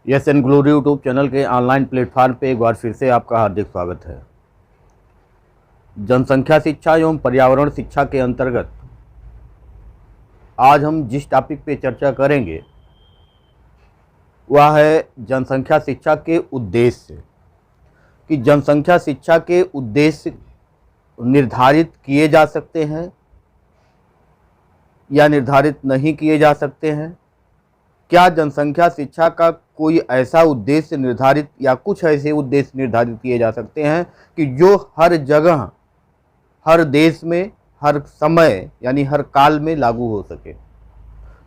Yes and glory YouTube channel के online platform पे एक बार फिर से आपका हार्दिक स्वागत है। जनसंख्या शिक्षा एवं पर्यावरण शिक्षा के अंतर्गत आज हम जिस टॉपिक पे चर्चा करेंगे वह है जनसंख्या शिक्षा के उद्देश्य, कि जनसंख्या शिक्षा के उद्देश्य निर्धारित किए जा सकते हैं या निर्धारित नहीं किए जा सकते हैं। क्या जनसंख्या शिक्षा का कोई ऐसा उद्देश्य निर्धारित या कुछ ऐसे उद्देश्य निर्धारित किए जा सकते हैं कि जो हर जगह, हर देश में, हर समय यानी हर काल में लागू हो सके।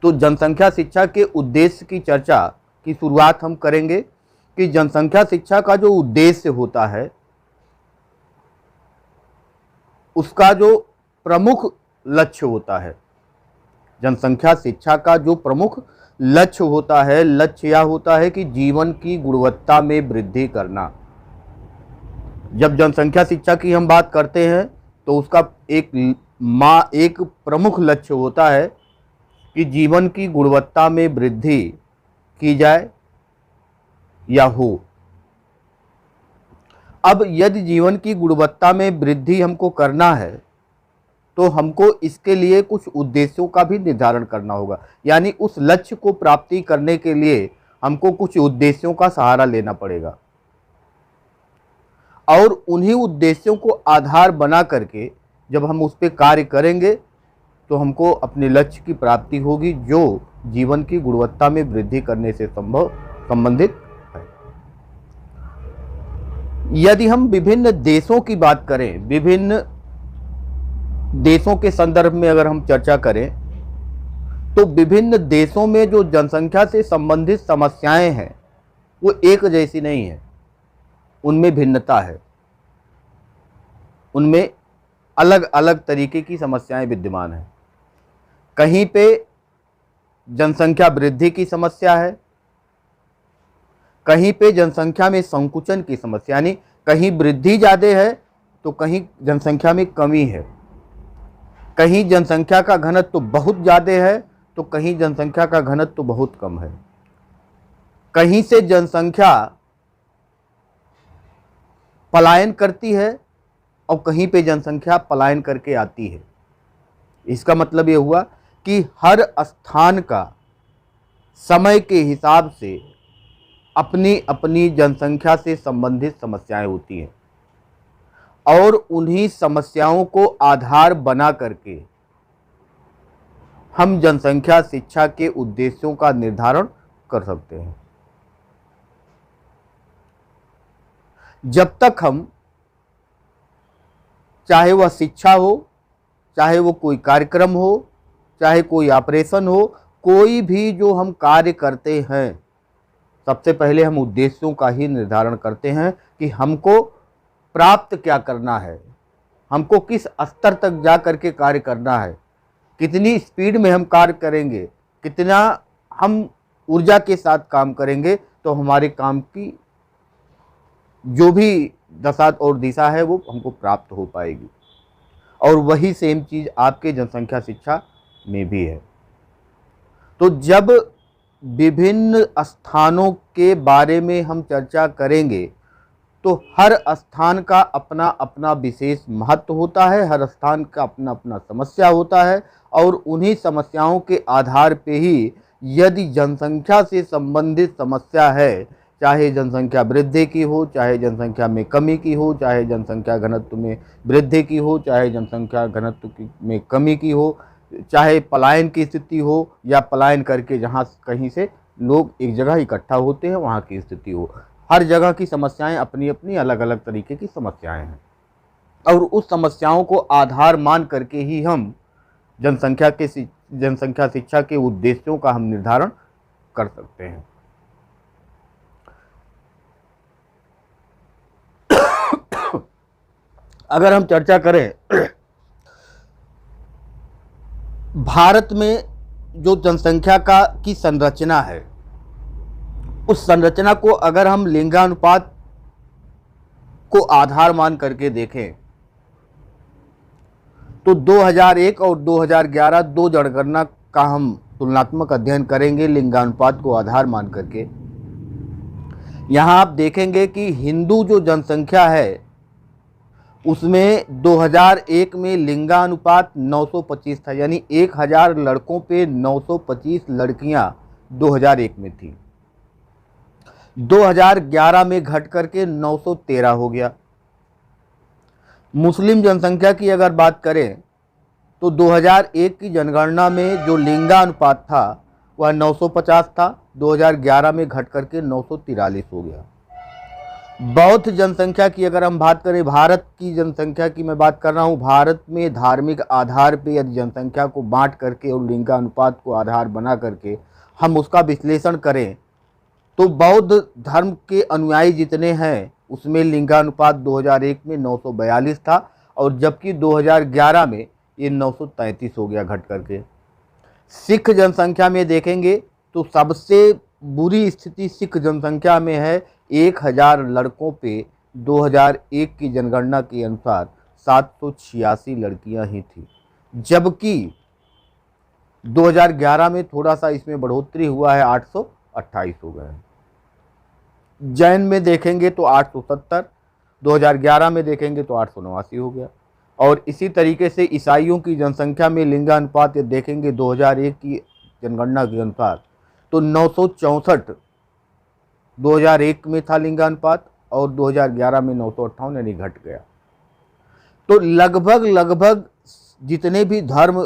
तो जनसंख्या शिक्षा के उद्देश्य की चर्चा की शुरुआत हम करेंगे कि जनसंख्या शिक्षा का जो उद्देश्य होता है उसका जो प्रमुख लक्ष्य होता है, जनसंख्या शिक्षा का जो प्रमुख लक्ष्य होता है, लक्ष्य यह होता है कि जीवन की गुणवत्ता में वृद्धि करना। जब जनसंख्या शिक्षा की हम बात करते हैं तो उसका एक प्रमुख लक्ष्य होता है कि जीवन की गुणवत्ता में वृद्धि की जाए या हो। अब यदि जीवन की गुणवत्ता में वृद्धि हमको करना है तो हमको इसके लिए कुछ उद्देश्यों का भी निर्धारण करना होगा, यानी उस लक्ष्य को प्राप्ति करने के लिए हमको कुछ उद्देश्यों का सहारा लेना पड़ेगा और उन्हीं उद्देश्यों को आधार बना करके जब हम उस पर कार्य करेंगे तो हमको अपने लक्ष्य की प्राप्ति होगी, जो जीवन की गुणवत्ता में वृद्धि करने से संबंधित है। यदि हम विभिन्न देशों की बात करें, विभिन्न देशों के संदर्भ में अगर हम चर्चा करें तो विभिन्न देशों में जो जनसंख्या से संबंधित समस्याएं हैं वो एक जैसी नहीं है, उनमें भिन्नता है, उनमें अलग अलग तरीके की समस्याएं विद्यमान हैं। कहीं पे जनसंख्या वृद्धि की समस्या है, कहीं पे जनसंख्या में संकुचन की समस्या, यानी कहीं वृद्धि ज़्यादा है तो कहीं जनसंख्या में कमी है, कहीं जनसंख्या का घनत्व तो बहुत ज़्यादा है तो कहीं जनसंख्या का घनत्व तो बहुत कम है, कहीं से जनसंख्या पलायन करती है और कहीं पे जनसंख्या पलायन करके आती है। इसका मतलब ये हुआ कि हर स्थान का समय के हिसाब से अपनी अपनी जनसंख्या से संबंधित समस्याएं होती हैं और उन्हीं समस्याओं को आधार बना करके हम जनसंख्या शिक्षा के उद्देश्यों का निर्धारण कर सकते हैं। जब तक हम, चाहे वह शिक्षा हो, चाहे वो कोई कार्यक्रम हो, चाहे कोई ऑपरेशन हो, कोई भी जो हम कार्य करते हैं सबसे पहले हम उद्देश्यों का ही निर्धारण करते हैं कि हमको प्राप्त क्या करना है, हमको किस स्तर तक जा करके कार्य करना है, कितनी स्पीड में हम कार्य करेंगे, कितना हम ऊर्जा के साथ काम करेंगे तो हमारे काम की जो भी दशा और दिशा है वो हमको प्राप्त हो पाएगी। और वही सेम चीज़ आपके जनसंख्या शिक्षा में भी है। तो जब विभिन्न स्थानों के बारे में हम चर्चा करेंगे तो हर स्थान का अपना अपना विशेष महत्व होता है, हर स्थान का अपना अपना समस्या होता है और उन्हीं समस्याओं के आधार पे ही यदि जनसंख्या से संबंधित समस्या है, चाहे जनसंख्या वृद्धि की हो, चाहे जनसंख्या में कमी की हो, चाहे जनसंख्या घनत्व में वृद्धि की हो, चाहे जनसंख्या घनत्व में कमी की हो, चाहे पलायन की स्थिति हो या पलायन करके जहाँ कहीं से लोग एक जगह इकट्ठा होते हैं वहाँ की स्थिति हो, हर जगह की समस्याएं अपनी अपनी अलग अलग तरीके की समस्याएं हैं और उस समस्याओं को आधार मान करके ही हम जनसंख्या शिक्षा के उद्देश्यों का हम निर्धारण कर सकते हैं। अगर हम चर्चा करें भारत में जो जनसंख्या की संरचना है, उस संरचना को अगर हम लिंगानुपात को आधार मान करके देखें तो 2001 और 2011 दो जनगणना का हम तुलनात्मक अध्ययन करेंगे लिंगानुपात को आधार मान करके, यहाँ आप देखेंगे कि हिंदू जो जनसंख्या है उसमें 2001 में लिंगानुपात 925 था, यानी 1000 लड़कों पे 925 लड़कियां 2001 में थी। 2011 में घट करके 913 हो गया। मुस्लिम जनसंख्या की अगर बात करें तो 2001 की जनगणना में जो लिंगानुपात था वह 950 था, 2011 में घट करके 943 हो गया। बौद्ध जनसंख्या की अगर हम बात करें, भारत की जनसंख्या की मैं बात कर रहा हूँ, भारत में धार्मिक आधार पे यदि जनसंख्या को बांट करके और लिंगानुपात को आधार बना करके हम उसका विश्लेषण करें तो बौद्ध धर्म के अनुयायी जितने हैं उसमें लिंगानुपात 2001 में 942 था और जबकि 2011 में ये 933 हो गया घट करके। सिख जनसंख्या में देखेंगे तो सबसे बुरी स्थिति सिख जनसंख्या में है। 1000 लड़कों पे 2001 की जनगणना के अनुसार 786 लड़कियां ही थी, जबकि 2011 में थोड़ा सा इसमें बढ़ोतरी हुआ है, 828 हो गए हैं। जैन में देखेंगे तो 870, 2011 में देखेंगे तो 889 हो गया। और इसी तरीके से ईसाइयों की जनसंख्या में लिंगानुपात देखेंगे 2001 की जनगणना के अनुसार तो 964 2001 में था लिंगानुपात और 2011 में 958, यानी घट गया। तो लगभग जितने भी धर्म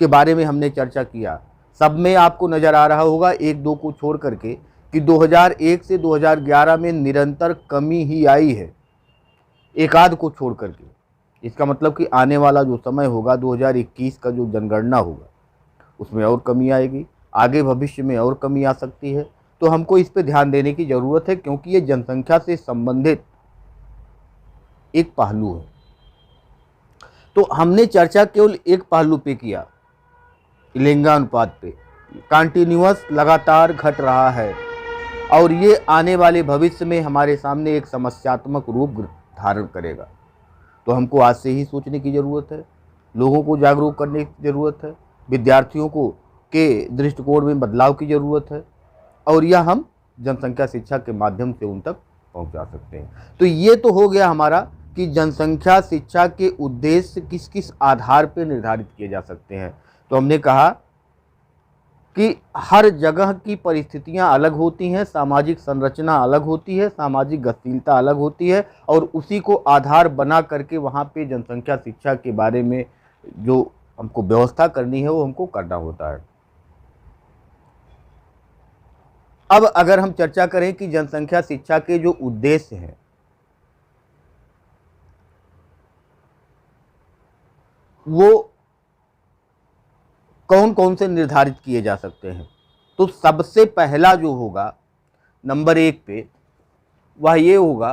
के बारे में हमने चर्चा किया सब में आपको नज़र आ रहा होगा, एक दो को छोड़ करके, कि 2001 से 2011 में निरंतर कमी ही आई है, एक आध को छोड़ करके। इसका मतलब कि आने वाला जो समय होगा 2021 का जो जनगणना होगा उसमें और कमी आएगी, आगे भविष्य में और कमी आ सकती है। तो हमको इस पे ध्यान देने की ज़रूरत है क्योंकि ये जनसंख्या से संबंधित एक पहलू है। तो हमने चर्चा केवल एक पहलू पे किया, लिंगानुपात पे, कंटिन्यूअस लगातार घट रहा है और ये आने वाले भविष्य में हमारे सामने एक समस्यात्मक रूप धारण करेगा। तो हमको आज से ही सोचने की ज़रूरत है, लोगों को जागरूक करने की ज़रूरत है, विद्यार्थियों को के दृष्टिकोण में बदलाव की ज़रूरत है और यह हम जनसंख्या शिक्षा के माध्यम से उन तक पहुंचा सकते हैं। तो ये तो हो गया हमारा कि जनसंख्या शिक्षा के उद्देश्य किस किस आधार पर निर्धारित किए जा सकते हैं। तो हमने कहा कि हर जगह की परिस्थितियां अलग होती हैं, सामाजिक संरचना अलग होती है, सामाजिक गतिशीलता अलग होती है और उसी को आधार बना करके वहाँ पे जनसंख्या शिक्षा के बारे में जो हमको व्यवस्था करनी है वो हमको करना होता है। अब अगर हम चर्चा करें कि जनसंख्या शिक्षा के जो उद्देश्य हैं वो कौन कौन से निर्धारित किए जा सकते हैं, तो सबसे पहला जो होगा नंबर 1 पे वह ये होगा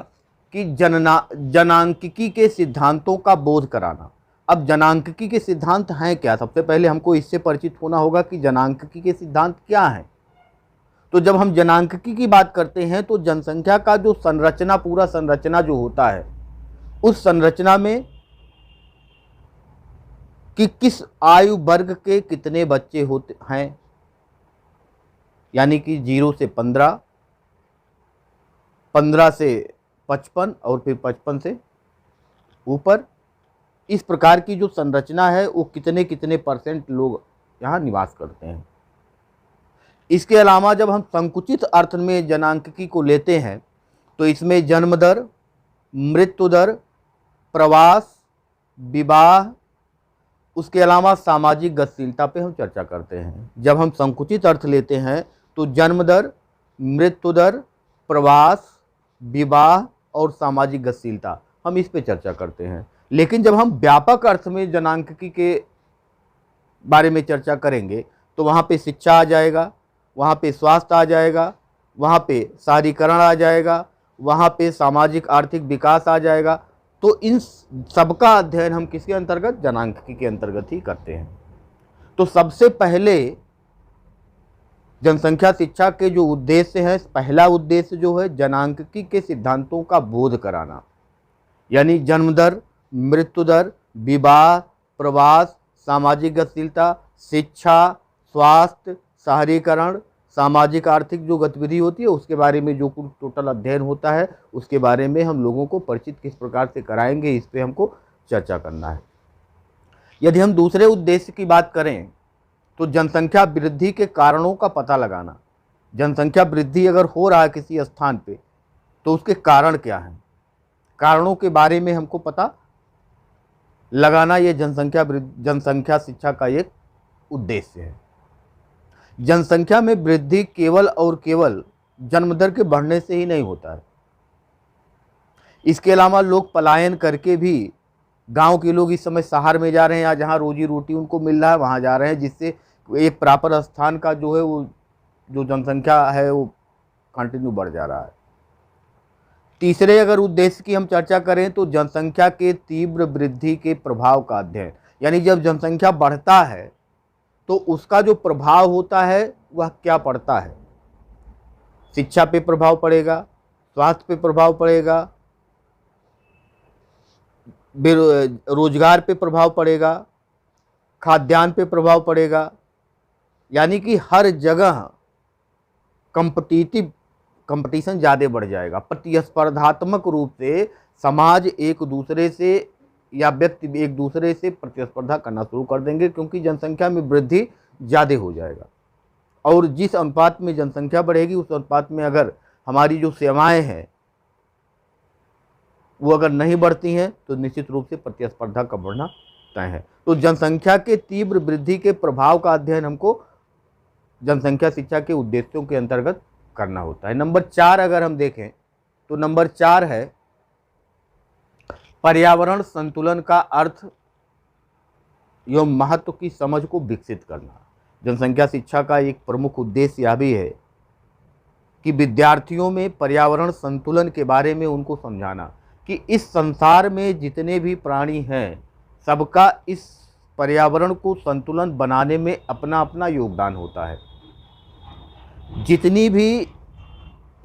कि जनांकिकी के सिद्धांतों का बोध कराना। अब जनांकिकी के सिद्धांत हैं क्या, सबसे पहले हमको इससे परिचित होना होगा कि जनांकिकी के सिद्धांत क्या हैं। तो जब हम जनांकिकी की बात करते हैं तो जनसंख्या का जो संरचना, पूरा संरचना जो होता है उस संरचना में कि किस आयु वर्ग के कितने बच्चे होते हैं, यानी कि 0 से 15, 15 से 55 और फिर 55 से ऊपर, इस प्रकार की जो संरचना है वो कितने कितने % लोग यहाँ निवास करते हैं। इसके अलावा जब हम संकुचित अर्थ में जनांकिकी को लेते हैं तो इसमें जन्म दर, मृत्यु दर, प्रवास, विवाह, उसके अलावा सामाजिक गतिशीलता पे हम चर्चा करते हैं। जब हम संकुचित अर्थ लेते हैं तो जन्म दर, मृत्यु दर, प्रवास, विवाह और सामाजिक गतिशीलता, हम इस पे चर्चा करते हैं। लेकिन जब हम व्यापक अर्थ में जनांकिकी के बारे में चर्चा करेंगे तो वहाँ पे शिक्षा आ जाएगा, वहाँ पे स्वास्थ्य आ जाएगा, वहाँ पे शहरीकरण आ जाएगा, वहाँ पे सामाजिक आर्थिक विकास आ जाएगा। तो इन सबका अध्ययन हम किसके अंतर्गत, जनांकिकी के अंतर्गत ही करते हैं। तो सबसे पहले जनसंख्या शिक्षा के जो उद्देश्य हैं, पहला उद्देश्य जो है जनांकिकी के सिद्धांतों का बोध कराना, यानी जन्म दर, मृत्यु दर, विवाह, प्रवास, सामाजिक गतिशीलता, शिक्षा, स्वास्थ्य, शहरीकरण, सामाजिक आर्थिक जो गतिविधि होती है उसके बारे में जो कुछ टोटल अध्ययन होता है उसके बारे में हम लोगों को परिचित किस प्रकार से कराएंगे, इस पे हमको चर्चा करना है। यदि हम दूसरे उद्देश्य की बात करें तो जनसंख्या वृद्धि के कारणों का पता लगाना। जनसंख्या वृद्धि अगर हो रहा है किसी स्थान पे तो उसके कारण क्या हैं, कारणों के बारे में हमको पता लगाना, ये जनसंख्या शिक्षा का एक उद्देश्य है। जनसंख्या में वृद्धि केवल और केवल जन्म दर के बढ़ने से ही नहीं होता है। इसके अलावा लोग पलायन करके भी, गांव के लोग इस समय शहर में जा रहे हैं या जहां रोजी रोटी उनको मिल रहा है वहां जा रहे हैं, जिससे एक प्रॉपर स्थान का जो है वो जो जनसंख्या है वो कंटिन्यू बढ़ जा रहा है। तीसरे अगर उद्देश्य की हम चर्चा करें तो जनसंख्या के तीव्र वृद्धि के प्रभाव का अध्ययन, यानी जब जनसंख्या बढ़ता है तो उसका जो प्रभाव होता है वह क्या पड़ता है। शिक्षा पे प्रभाव पड़ेगा, स्वास्थ्य पे प्रभाव पड़ेगा, रोजगार पे प्रभाव पड़ेगा, खाद्यान्न पे प्रभाव पड़ेगा, यानी कि हर जगह कंपटीशन ज़्यादा बढ़ जाएगा। प्रतिस्पर्धात्मक रूप से समाज एक दूसरे से या व्यक्ति एक दूसरे से प्रतिस्पर्धा करना शुरू कर देंगे, क्योंकि जनसंख्या में वृद्धि ज़्यादा हो जाएगा। और जिस अनुपात में जनसंख्या बढ़ेगी उस अनुपात में अगर हमारी जो सेवाएं हैं वो अगर नहीं बढ़ती हैं तो निश्चित रूप से प्रतिस्पर्धा का बढ़ना तय है। तो जनसंख्या के तीव्र वृद्धि के प्रभाव का अध्ययन हमको जनसंख्या शिक्षा के उद्देश्यों के अंतर्गत करना होता है। नंबर 4 अगर हम देखें तो नंबर 4 है पर्यावरण संतुलन का अर्थ एवं महत्व की समझ को विकसित करना। जनसंख्या शिक्षा का एक प्रमुख उद्देश्य यह भी है कि विद्यार्थियों में पर्यावरण संतुलन के बारे में उनको समझाना कि इस संसार में जितने भी प्राणी हैं सबका इस पर्यावरण को संतुलन बनाने में अपना अपना योगदान होता है। जितनी भी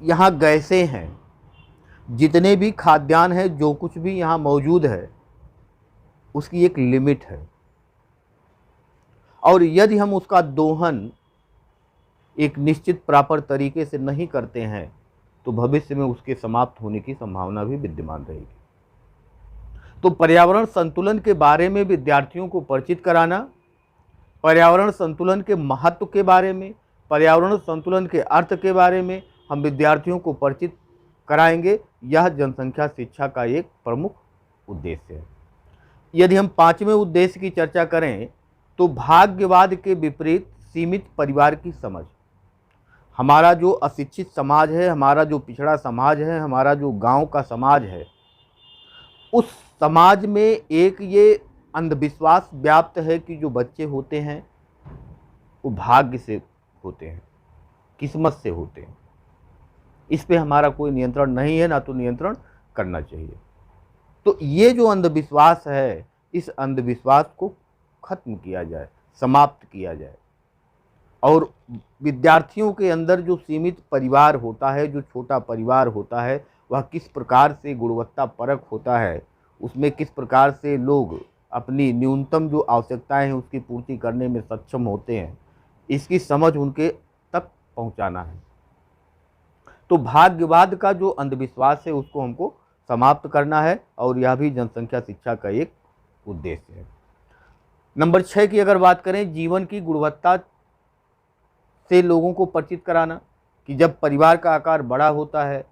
यहाँ गैसें हैं, जितने भी खाद्यान्न है, जो कुछ भी यहाँ मौजूद है उसकी एक लिमिट है, और यदि हम उसका दोहन एक निश्चित प्रॉपर तरीके से नहीं करते हैं तो भविष्य में उसके समाप्त होने की संभावना भी विद्यमान रहेगी। तो पर्यावरण संतुलन के बारे में विद्यार्थियों को परिचित कराना, पर्यावरण संतुलन के महत्व के बारे में, पर्यावरण संतुलन के अर्थ के बारे में हम विद्यार्थियों को परिचित कराएंगे, यह जनसंख्या शिक्षा का एक प्रमुख उद्देश्य है। यदि हम 5वें उद्देश्य की चर्चा करें तो भाग्यवाद के विपरीत सीमित परिवार की समझ। हमारा जो अशिक्षित समाज है, हमारा जो पिछड़ा समाज है, हमारा जो गांव का समाज है, उस समाज में एक ये अंधविश्वास व्याप्त है कि जो बच्चे होते हैं वो भाग्य से होते हैं, किस्मत से होते हैं। इस पे हमारा कोई नियंत्रण नहीं है, ना तो नियंत्रण करना चाहिए। तो ये जो अंधविश्वास है, इस अंधविश्वास को खत्म किया जाए, समाप्त किया जाए, और विद्यार्थियों के अंदर जो सीमित परिवार होता है, जो छोटा परिवार होता है, वह किस प्रकार से गुणवत्ता परक होता है, उसमें किस प्रकार से लोग अपनी न्यूनतम जो आवश्यकताएं हैं उसकी पूर्ति करने में सक्षम होते हैं, इसकी समझ उनके तक पहुंचाना है। तो भाग्यवाद का जो अंधविश्वास है उसको हमको समाप्त करना है, और यह भी जनसंख्या शिक्षा का एक उद्देश्य है। नंबर 6 की अगर बात करें, जीवन की गुणवत्ता से लोगों को परिचित कराना कि जब परिवार का आकार बड़ा होता है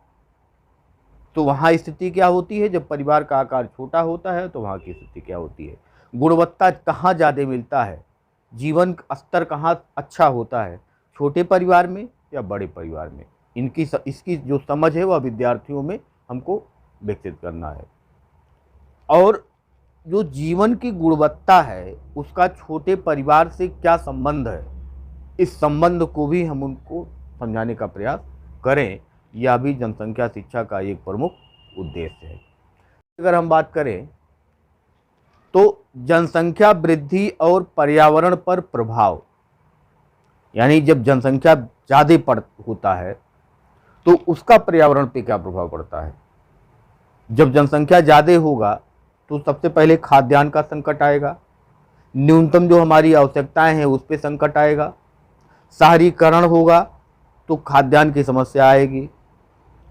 तो वहाँ स्थिति क्या होती है, जब परिवार का आकार छोटा होता है तो वहाँ की स्थिति क्या होती है, गुणवत्ता कहाँ ज़्यादा मिलता है, जीवन स्तर कहाँ अच्छा होता है, छोटे परिवार में या बड़े परिवार में। इसकी जो समझ है वह विद्यार्थियों में हमको विकसित करना है। और जो जीवन की गुणवत्ता है उसका छोटे परिवार से क्या संबंध है, इस संबंध को भी हम उनको समझाने का प्रयास करें, यह भी जनसंख्या शिक्षा का एक प्रमुख उद्देश्य है। अगर हम बात करें तो जनसंख्या वृद्धि और पर्यावरण पर प्रभाव, यानी जब जनसंख्या ज़्यादा होता है तो उसका पर्यावरण पे क्या प्रभाव पड़ता है। जब जनसंख्या ज़्यादा होगा तो सबसे पहले खाद्यान्न का संकट आएगा, न्यूनतम जो हमारी आवश्यकताएं हैं उस पर संकट आएगा, शहरीकरण होगा तो खाद्यान्न की समस्या आएगी,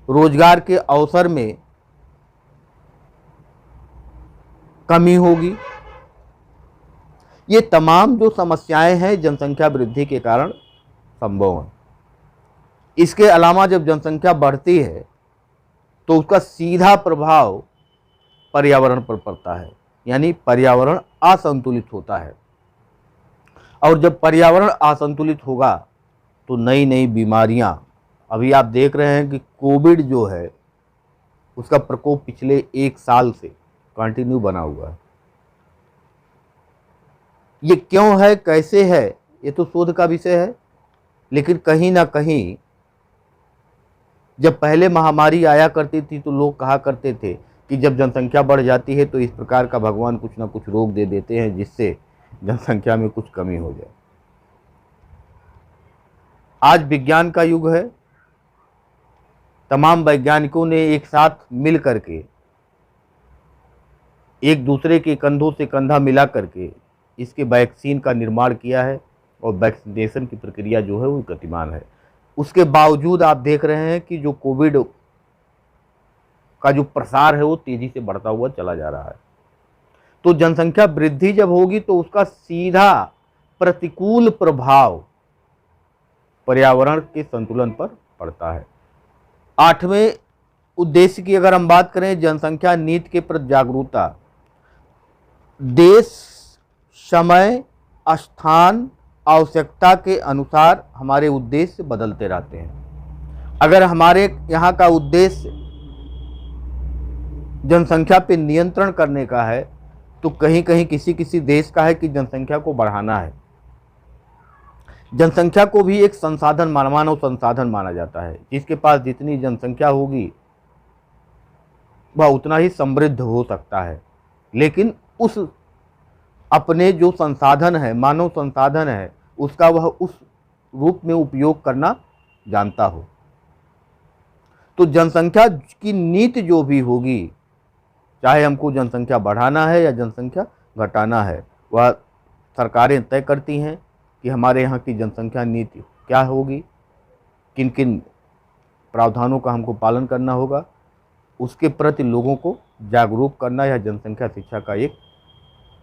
रोजगार के अवसर में कमी होगी। ये तमाम जो समस्याएं हैं जनसंख्या वृद्धि के कारण संभव हैं। इसके अलावा जब जनसंख्या बढ़ती है तो उसका सीधा प्रभाव पर्यावरण पर पड़ता है, यानी पर्यावरण असंतुलित होता है। और जब पर्यावरण असंतुलित होगा तो नई नई बीमारियां, अभी आप देख रहे हैं कि कोविड जो है उसका प्रकोप पिछले 1 साल से कंटिन्यू बना हुआ है। ये क्यों है, कैसे है, ये तो शोध का विषय है। लेकिन कहीं ना कहीं जब पहले महामारी आया करती थी तो लोग कहा करते थे कि जब जनसंख्या बढ़ जाती है तो इस प्रकार का भगवान कुछ ना कुछ रोग दे देते हैं जिससे जनसंख्या में कुछ कमी हो जाए। आज विज्ञान का युग है, तमाम वैज्ञानिकों ने एक साथ मिल करके, एक दूसरे के कंधों से कंधा मिला करके इसके वैक्सीन का निर्माण किया है और वैक्सीनेशन की प्रक्रिया जो है वो गतिमान है। उसके बावजूद आप देख रहे हैं कि जो कोविड का जो प्रसार है वो तेजी से बढ़ता हुआ चला जा रहा है। तो जनसंख्या वृद्धि जब होगी तो उसका सीधा प्रतिकूल प्रभाव पर्यावरण के संतुलन पर पड़ता है। 8वें उद्देश्य की अगर हम बात करें, जनसंख्या नीति के प्रति जागरूकता। देश, समय, स्थान, आवश्यकता के अनुसार हमारे उद्देश्य बदलते रहते हैं। अगर हमारे यहाँ का उद्देश्य जनसंख्या पे नियंत्रण करने का है तो कहीं कहीं किसी किसी देश का है कि जनसंख्या को बढ़ाना है। जनसंख्या को भी एक संसाधन, मानव संसाधन माना जाता है। जिसके पास जितनी जनसंख्या होगी वह उतना ही समृद्ध हो सकता है, लेकिन उस अपने जो संसाधन है, मानव संसाधन है, उसका वह उस रूप में उपयोग करना जानता हो। तो जनसंख्या की नीति जो भी होगी, चाहे हमको जनसंख्या बढ़ाना है या जनसंख्या घटाना है, वह सरकारें तय करती हैं कि हमारे यहाँ की जनसंख्या नीति क्या होगी, किन किन प्रावधानों का हमको पालन करना होगा। उसके प्रति लोगों को जागरूक करना यह जनसंख्या शिक्षा का एक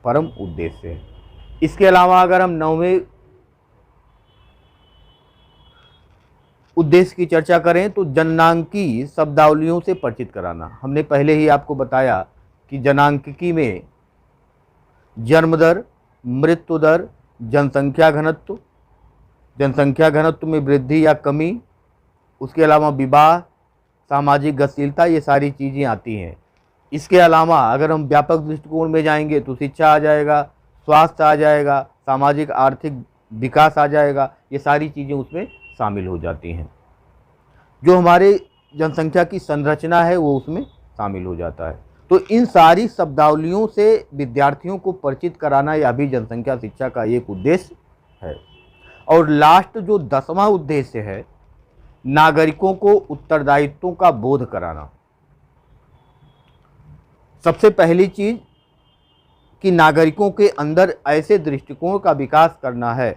परम उद्देश्य है। इसके अलावा अगर हम 9वें उद्देश्य की चर्चा करें तो जननांकी शब्दावलियों से परिचित कराना। हमने पहले ही आपको बताया कि जननांकिकी में जन्म दर, मृत्यु दर, जनसंख्या घनत्व, जनसंख्या घनत्व में वृद्धि या कमी, उसके अलावा विवाह, सामाजिक गतिशीलता, ये सारी चीज़ें आती हैं। इसके अलावा अगर हम व्यापक दृष्टिकोण में जाएंगे तो शिक्षा आ जाएगा, स्वास्थ्य आ जाएगा, सामाजिक आर्थिक विकास आ जाएगा, ये सारी चीज़ें उसमें शामिल हो जाती हैं। जो हमारे जनसंख्या की संरचना है वो उसमें शामिल हो जाता है। तो इन सारी शब्दावलियों से विद्यार्थियों को परिचित कराना यह भी जनसंख्या शिक्षा का एक उद्देश्य है। और लास्ट जो 10वां उद्देश्य है, नागरिकों को उत्तरदायित्वों का बोध कराना। सबसे पहली चीज कि नागरिकों के अंदर ऐसे दृष्टिकोण का विकास करना है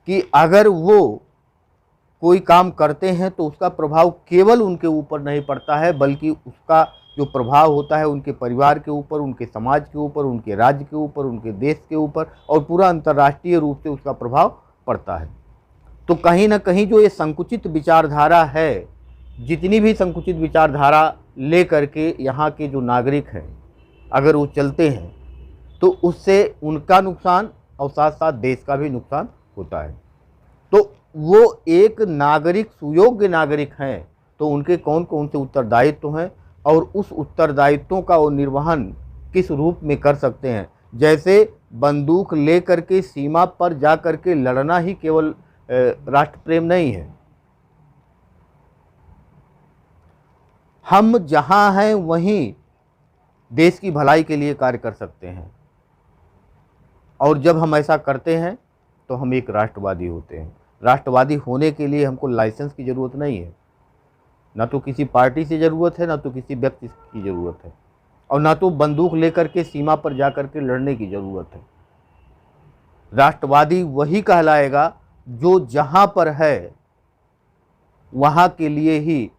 कि अगर वो कोई काम करते हैं तो उसका प्रभाव केवल उनके ऊपर नहीं पड़ता है, बल्कि उसका जो प्रभाव होता है उनके परिवार के ऊपर, उनके समाज के ऊपर, उनके राज्य के ऊपर, उनके देश के ऊपर और पूरा अंतर्राष्ट्रीय रूप से उसका प्रभाव पड़ता है। तो कहीं ना कहीं जो ये संकुचित विचारधारा है, जितनी भी संकुचित विचारधारा ले करके यहाँ के जो नागरिक हैं अगर वो चलते हैं तो उससे उनका नुकसान और साथ साथ देश का भी नुकसान होता है। तो वो एक नागरिक, सुयोग्य नागरिक हैं तो उनके कौन कौन से उत्तरदायित्व हैं और उस उत्तरदायित्वों का वो निर्वहन किस रूप में कर सकते हैं। जैसे बंदूक ले करके सीमा पर जा करके लड़ना ही केवल राष्ट्र प्रेम नहीं है। हम जहाँ हैं वहीं देश की भलाई के लिए कार्य कर सकते हैं और जब हम ऐसा करते हैं तो हम एक राष्ट्रवादी होते हैं। राष्ट्रवादी होने के लिए हमको लाइसेंस की ज़रूरत नहीं है, ना तो किसी पार्टी से ज़रूरत है, ना तो किसी व्यक्ति की ज़रूरत है और ना तो बंदूक लेकर के सीमा पर जा कर के लड़ने की ज़रूरत है। राष्ट्रवादी वही कहलाएगा जो जहाँ पर है वहाँ के लिए ही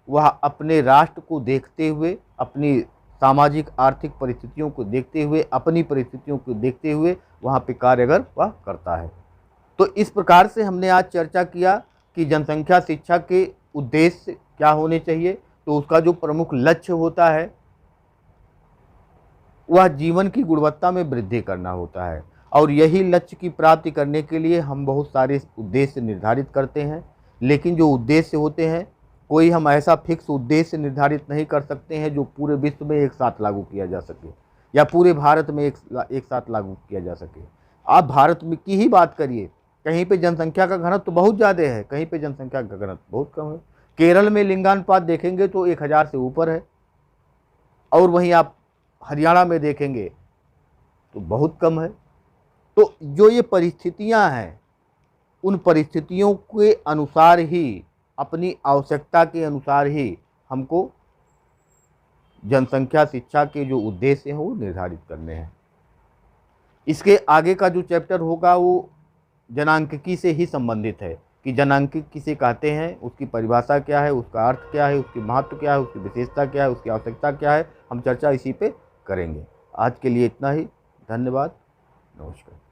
वह अपने राष्ट्र को देखते हुए, अपनी सामाजिक आर्थिक परिस्थितियों को देखते हुए, अपनी परिस्थितियों को देखते हुए वहाँ पे कार्य अगर वह करता है। तो इस प्रकार से हमने आज चर्चा किया कि जनसंख्या शिक्षा के उद्देश्य क्या होने चाहिए। तो उसका जो प्रमुख लक्ष्य होता है वह जीवन की गुणवत्ता में वृद्धि करना होता है, और यही लक्ष्य की प्राप्ति करने के लिए हम बहुत सारे उद्देश्य निर्धारित करते हैं। लेकिन जो उद्देश्य होते हैं, कोई हम ऐसा फिक्स उद्देश्य निर्धारित नहीं कर सकते हैं जो पूरे विश्व में एक साथ लागू किया जा सके या पूरे भारत में एक साथ लागू किया जा सके। आप भारत में की ही बात करिए, कहीं पे जनसंख्या का घनत्व तो बहुत ज़्यादा है, कहीं पे जनसंख्या का घनत्व बहुत कम है। केरल में लिंगानुपात देखेंगे तो 1000 से ऊपर है, और वहीं आप हरियाणा में देखेंगे तो बहुत कम है। तो जो ये परिस्थितियां हैं, उन परिस्थितियों के अनुसार ही, अपनी आवश्यकता के अनुसार ही हमको जनसंख्या शिक्षा के जो उद्देश्य हैं वो निर्धारित करने हैं। इसके आगे का जो चैप्टर होगा वो जनांकिकी से ही संबंधित है कि जनांकिकी किसे कहते हैं, उसकी परिभाषा क्या है, उसका अर्थ क्या है, उसकी महत्व क्या है, उसकी विशेषता क्या है, उसकी आवश्यकता क्या है। हम चर्चा इसी पे करेंगे। आज के लिए इतना ही। धन्यवाद। नमस्कार।